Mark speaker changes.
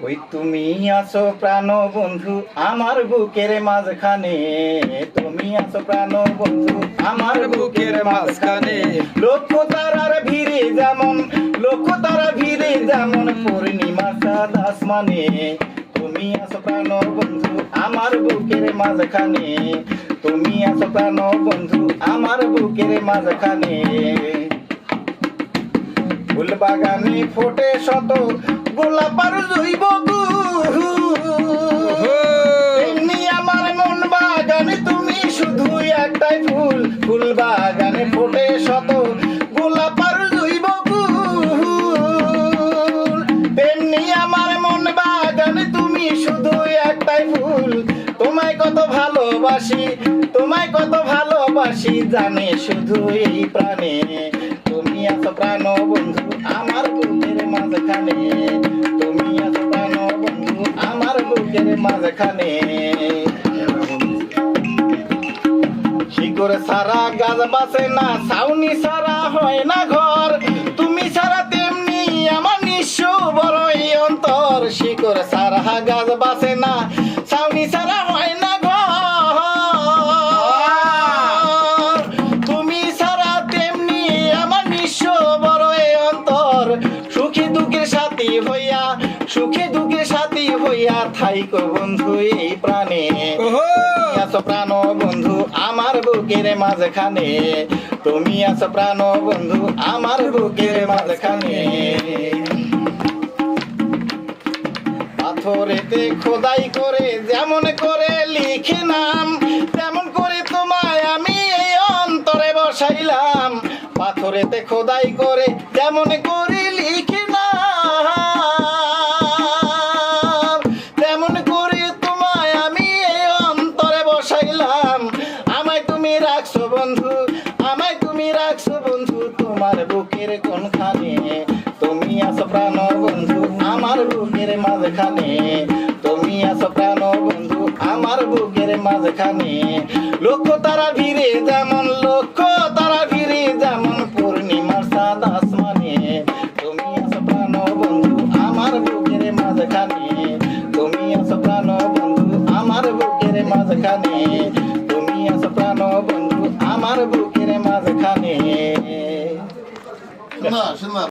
Speaker 1: ওই তুমি আছো প্রাণ বন্ধু আমার বুকের মাঝখানে, তুমি আছো প্রাণ বন্ধু আমার বুকের মাঝখানে। লক্ষ তারার ভিড়ে যেমন, লক্ষ তারা ভিড়ে যেমন পূর্ণিমা চাঁদ আসমানে, তুমি আছো প্রাণ বন্ধু আমার বুকের মাঝখানে, তুমি আছো প্রাণ বন্ধু আমার বুকের মাঝখানে। ফুল বাগানে ফোটে শত গোলাপার জৈব এমনি আমার মন বাগানে তুমি শুধু একটাই ফুল। ফুল বাগানে ফোটে শত গোলাপার জৈব তেমনি আমার মন বাগানে তুমি শুধু একটাই ফুল। তোমায় কত ভালোবাসি, তোমায় কত ভালোবাসি জানে শুধু এই প্রাণে, তুমি আছো প্রাণ বন্ধু আমার বুকের মাঝখানে, তুমি আছো প্রাণ বন্ধু আমার বুকের মাঝখানে। শিকড় সারা গাছ বাঁচে না, ছাউনি সারা হয় না ঘর, তুমি সারা তেমনি আমার নিঃস্ব বড়ই অন্তর। শিকড় সারা গাছ বাঁচে না, ছাউনি সারা হয় না ঘর, তুমি সারা তেমনি আমার নিঃস্ব বড়ই অন্তর। সুখে দুঃখের সাথী হইয়া, সুখে দুঃখের সাথী হইয়া থাইকো বন্ধু এই প্রাণে, আছো প্রাণ বন্ধু আমার বুকের মাঝখানে, তুমি আছো প্রাণ বন্ধু আমার বুকের মাঝখানে। পাথরেতে খোদাই করে যেমন করে লিখে নাম, তেমন করে তোমায় আমি এই অন্তরে বসাইলাম। পাথরেতে খোদাই করে যেমন করে লিখে নাম, তেমন করে তোমায় আমি এই অন্তরে বসাইলাম। আমায় তুমি রাখছো বন্ধু, আমায় তুমি রাখছো বন্ধু তোমার বুকের কোনখানে, তুমি আছো প্রাণ বন্ধু আমার বুকের মাঝখানে, তুমি আছো প্রাণ বন্ধু আমার বুকের মাঝখানে। লক্ষ তারা ভিড়ে যেমন, লক্ষ তারা ভিড়ে যেমন পূর্ণিমার চাঁদ আসমানে, তুমি আছো প্রাণ বন্ধু আমার বুকের মাঝখানে, তুমি আছো প্রাণ বন্ধু আমার বুকের মাঝখানে, তুমি আছো প্রাণ বন্ধু আমার বুকের মাঝখানে।